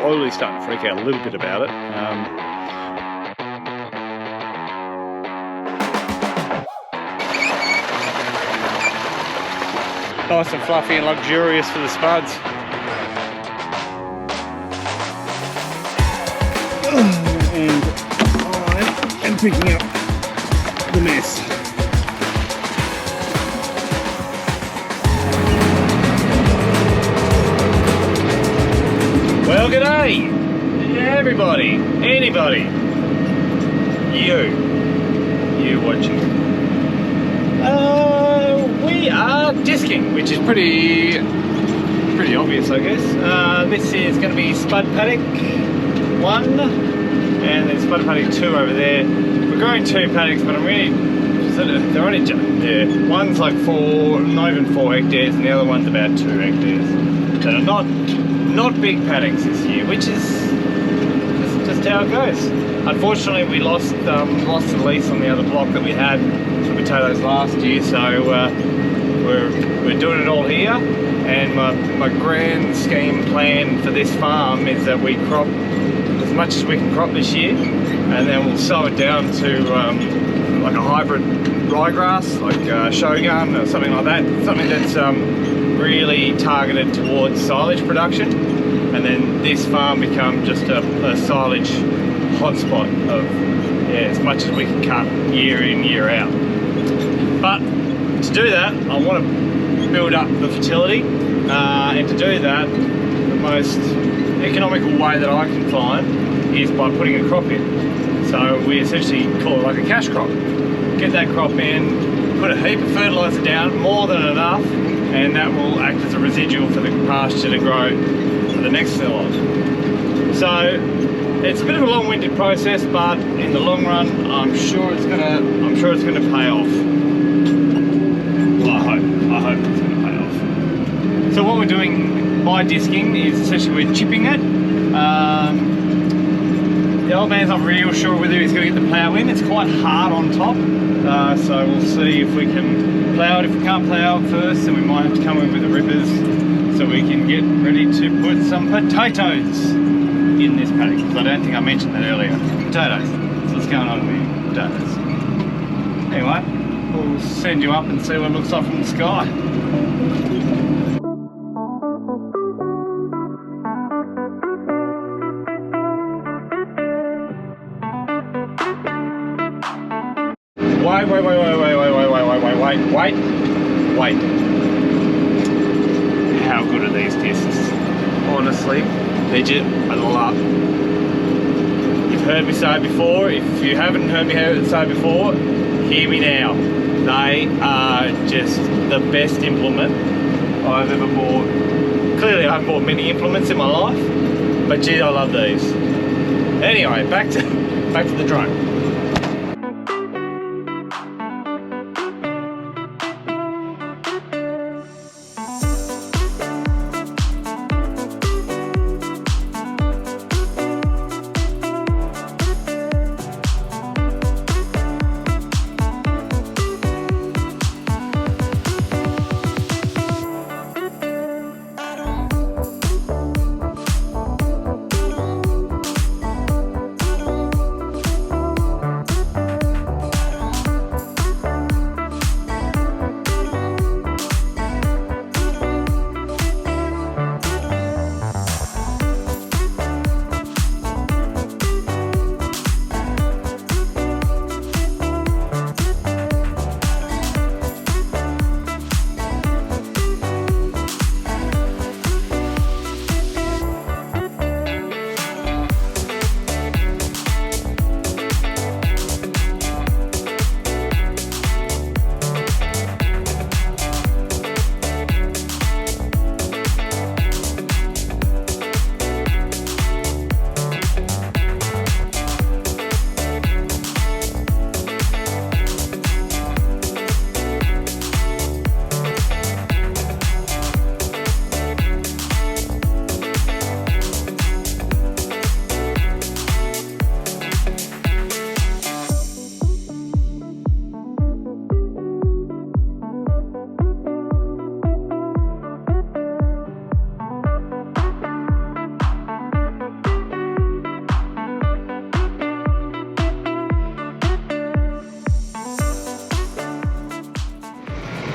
slowly starting to freak out a little bit about it. Nice and fluffy and luxurious for the spuds. And I am picking up the mess. Well, g'day, everybody, anybody, you watching. We are disking, which is pretty obvious, I guess. This is going to be spud paddock 1, and there's spud paddock 2 over there. We're growing 2 paddocks, but I'm really, they're only, yeah, one's like not even 4 hectares, and the other one's about 2 hectares. So they're not big paddocks this year, which is just how it goes. Unfortunately, we lost the lease on the other block that we had for potatoes last year, so we're doing it all here. And my grand scheme plan for this farm is that we crop as much as we can crop this year, and then we'll sow it down to like a hybrid ryegrass, like Shogun or something like that, something that's really targeted towards silage production, and then this farm become just a silage hotspot of, yeah, as much as we can cut year in, year out. But to do that, I want to build up the fertility, and to do that, the most economical way that I can find is by putting a crop in. So we essentially call it like a cash crop. Get that crop in, put a heap of fertiliser down, more than enough, and that will act as a residual for the pasture to grow for the next fill on. So it's a bit of a long-winded process, but in the long run, I'm sure it's gonna pay off. Well, I hope it's gonna pay off. So what we're doing by disking is essentially we're chipping it. The old man's not real sure whether he's going to get the plough in. It's quite hard on top, so we'll see if we can plough it. If we can't plough it first, then we might have to come in with the rippers so we can get ready to put some potatoes in this paddock, because I don't think I mentioned that earlier. Potatoes. So what's going on with potatoes? Anyway, we'll send you up and see what it looks like from the sky. Wait. How good are these discs? Honestly, they're just a lot. You've heard me say it before. If you haven't heard me say it before, hear me now. They are just the best implement I've ever bought. Clearly I haven't bought many implements in my life, but gee, I love these. Anyway, back to the drone.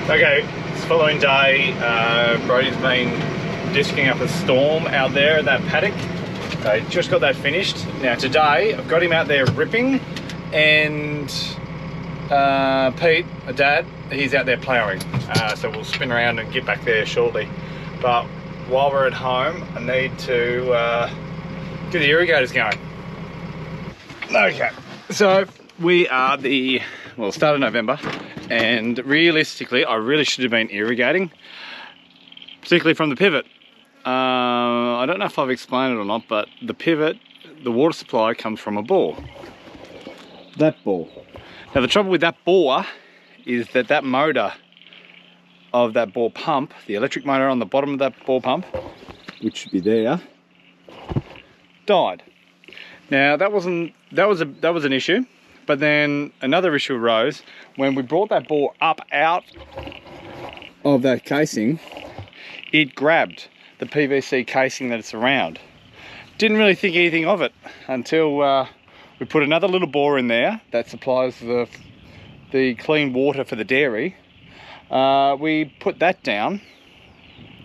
Okay, it's the following day. Brody's been disking up a storm out there at that paddock. I just got that finished. Now today, I've got him out there ripping, and Pete, Dad, he's out there ploughing. So we'll spin around and get back there shortly. But while we're at home, I need to get the irrigators going. Okay, so we are start of November, and realistically, I really should have been irrigating, particularly from the pivot. I don't know if I've explained it or not, but the pivot, the water supply comes from a bore. That bore. Now the trouble with that bore is that that motor of that bore pump, the electric motor on the bottom of that bore pump, which should be there, died. Now that was an issue, but then another issue arose when we brought that bore up out of that casing. It grabbed the PVC casing that it's around. Didn't really think anything of it until we put another little bore in there that supplies the clean water for the dairy. We put that down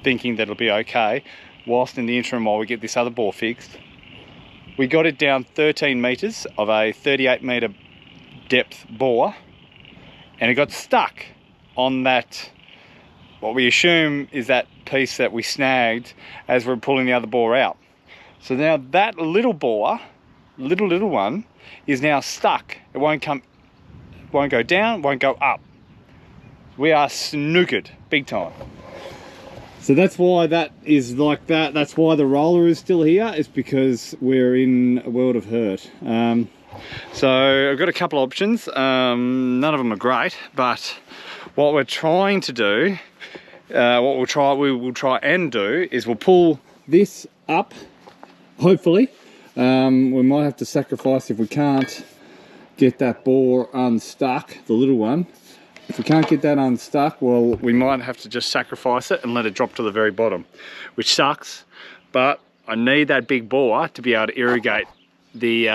thinking that it'll be okay, whilst in the interim while we get this other bore fixed. We got it down 13 meters of a 38 meter depth bore, and it got stuck on that, what we assume is that piece that we snagged as we're pulling the other bore out. So now that little bore, little one, is now stuck. It won't go down, won't go up. We are snookered big time. So that's why that is like that. That's why the roller is still here. It's because we're in a world of hurt. So I've got a couple options. None of them are great, but what we're trying to do, we will try and do is we'll pull this up, hopefully. We might have to sacrifice if we can't get that bore unstuck, the little one. If we can't get that unstuck, well, we might have to just sacrifice it and let it drop to the very bottom, which sucks, but I need that big bore to be able to irrigate the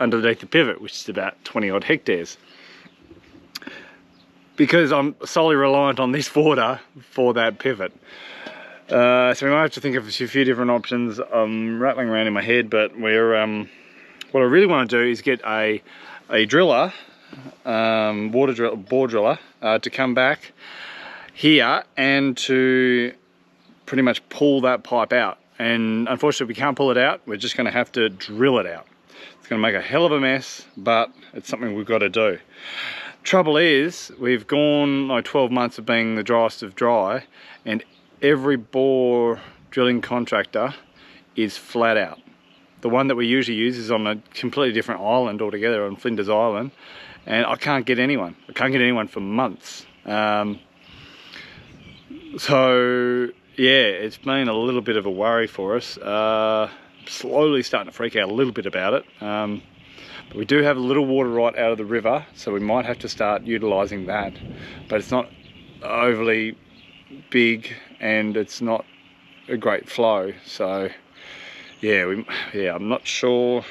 underneath the pivot, which is about 20 odd hectares. Because I'm solely reliant on this water for that pivot. So we might have to think of a few different options. I'm rattling around in my head, but we're what I really want to do is get a driller, bore driller, to come back here and to pretty much pull that pipe out. And unfortunately we can't pull it out, we're just going to have to drill it out. It's going to make a hell of a mess, but it's something we've got to do. Trouble is, we've gone like 12 months of being the driest of dry, and every bore drilling contractor is flat out. The one that we usually use is on a completely different island altogether, on Flinders Island, and I can't get anyone. I can't get anyone for months. So yeah, it's been a little bit of a worry for us. Slowly starting to freak out a little bit about it. But we do have a little water right out of the river, so we might have to start utilising that. But it's not overly big and it's not a great flow. So yeah, I'm not sure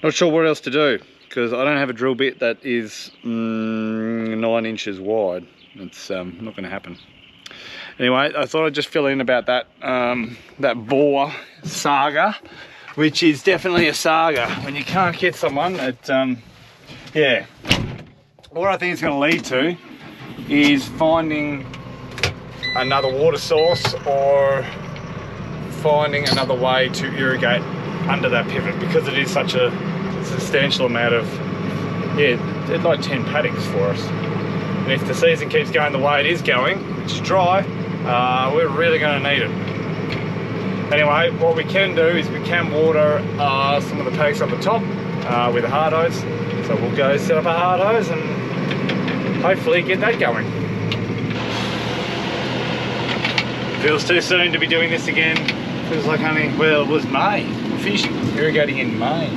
what else to do, because I don't have a drill bit that is 9 inches wide. It's not going to happen. Anyway, I thought I'd just fill in about that that bore saga, which is definitely a saga. When you can't get someone, yeah. What I think it's going to lead to is finding another water source or finding another way to irrigate under that pivot, because it is such a substantial amount of, yeah, it's like 10 paddocks for us. And if the season keeps going the way it is going, which is dry, we're really going to need it. Anyway, what we can do is we can water some of the paddocks up the top with a hard hose. So we'll go set up a hard hose and hopefully get that going. Feels too soon to be doing this again. Feels like only, well, it was May. We finished irrigating in May.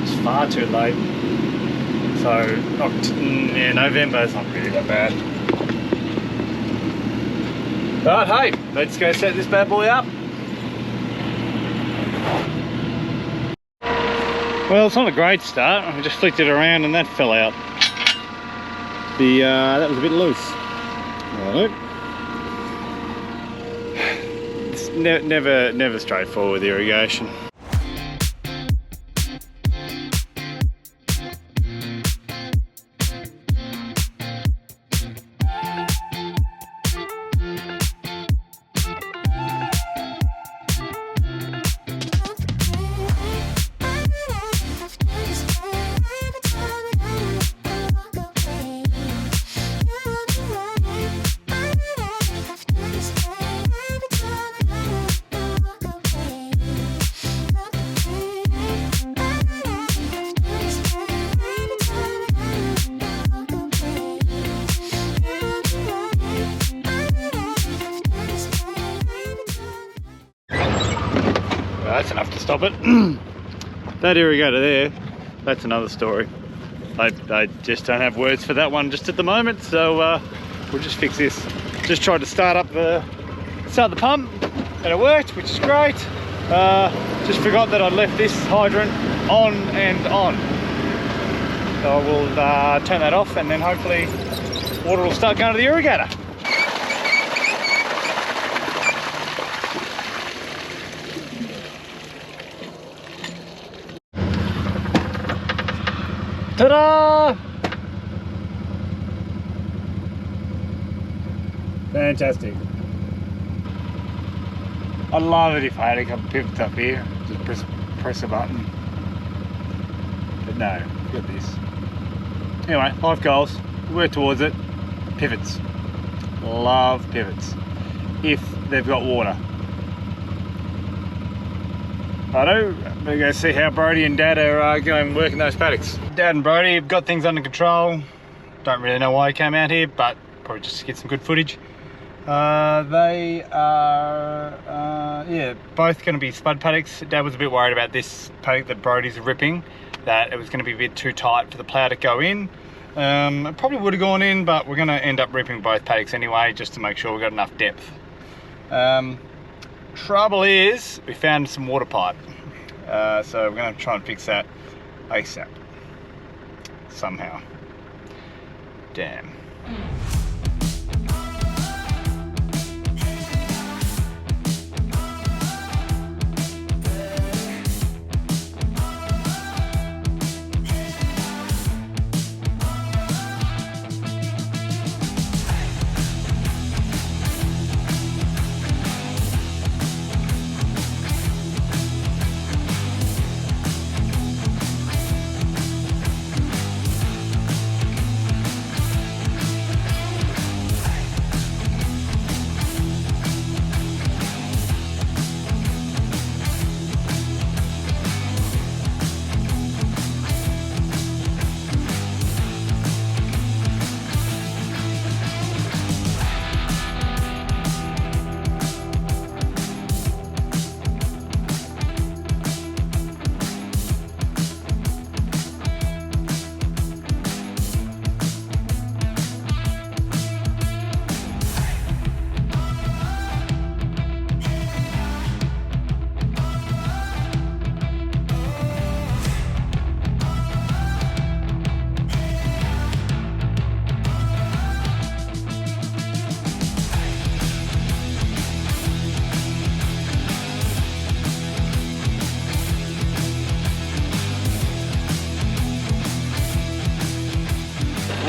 It's far too late. So, yeah, November is not really that bad. But hey, let's go set this bad boy up. Well, it's not a great start. I just flicked it around and that fell out. that was a bit loose. Right. It's never straightforward with irrigation. That's enough to stop it. That irrigator there, that's another story. I just don't have words for that one just at the moment, so we'll just fix this. Just tried to start the pump and it worked, which is great. Just forgot that I'd left this hydrant on and on. So I will turn that off and then hopefully water will start going to the irrigator. Ta-da! Fantastic. I'd love it if I had a couple pivots up here. Just press a button. But no, got this. Anyway, life goals. Work towards it. Pivots. Love pivots. If they've got water. Righto, we're going to see how Brody and Dad are going working those paddocks. Dad and Brody have got things under control. Don't really know why he came out here, but probably just to get some good footage. They are, yeah, both going to be spud paddocks. Dad was a bit worried about this paddock that Brody's ripping, that it was going to be a bit too tight for the plough to go in. It probably would have gone in, but we're going to end up ripping both paddocks anyway, just to make sure we've got enough depth. Trouble is, we found some water pipe, so we're going to try and fix that ASAP, somehow. Damn.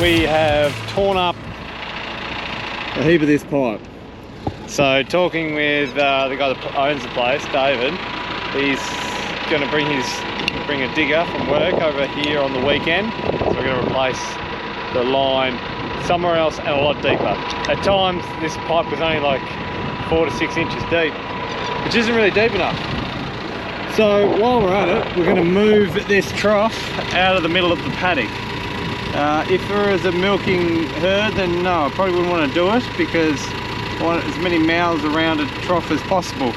We have torn up a heap of this pipe. So talking with the guy that owns the place, David, he's going to bring a digger from work over here on the weekend. So we're going to replace the line somewhere else and a lot deeper. At times this pipe was only like 4 to 6 inches deep, which isn't really deep enough. So while we're at it, we're going to move this trough out of the middle of the paddock. If there was a milking herd, then no, I probably wouldn't want to do it because I want as many mouths around a trough as possible.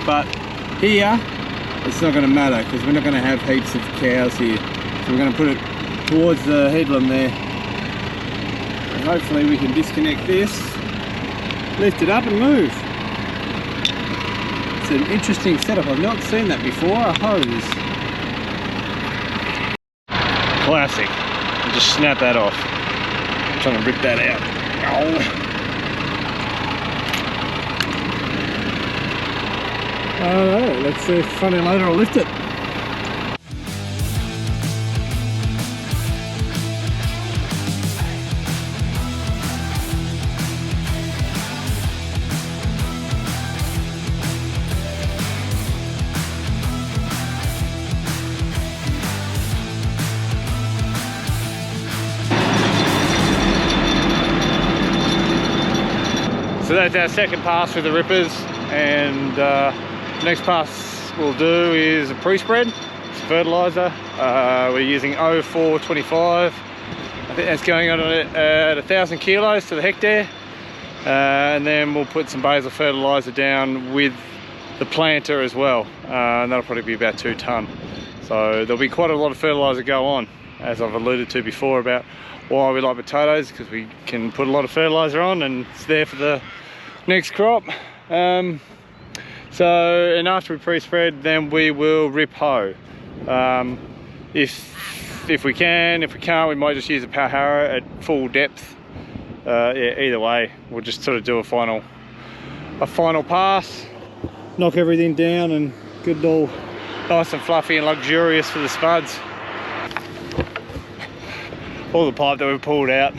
But here, it's not going to matter because we're not going to have heaps of cows here. So we're going to put it towards the headland there. And hopefully we can disconnect this, lift it up and move. It's an interesting setup. I've not seen that before, a hose. Classic. Just snap that off. trying to rip that out. I don't know, let's see if front end loader will lift it. So that's our second pass with the rippers, and next pass we'll do is a pre-spread. It's fertiliser. We're using 0425. I think that's going on at 1,000 kilos to the hectare, and then we'll put some basal fertiliser down with the planter as well, and that'll probably be about 2 tonne. So there'll be quite a lot of fertiliser go on, as I've alluded to before about why we like potatoes, because we can put a lot of fertiliser on and it's there for the next crop. And after we pre-spread, then we will rip hoe. If we can. If we can't, we might just use a power harrow at full depth. Yeah, either way, we'll just sort of do a final pass, knock everything down, and get it all nice and fluffy and luxurious for the spuds. All the pipe that we've pulled out,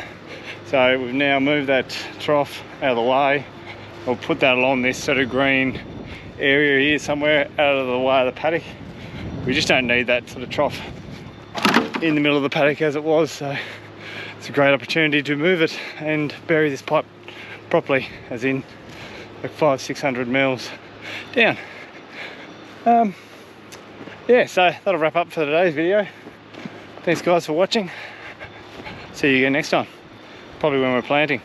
so we've now moved that trough out of the way. We'll put that along this sort of green area here somewhere out of the way of the paddock. We just don't need that sort of trough in the middle of the paddock as it was, so it's a great opportunity to move it and bury this pipe properly, as in like 500-600 mils down. Yeah, so that'll wrap up for today's video. Thanks guys for watching. See you again next time, probably when we're planting.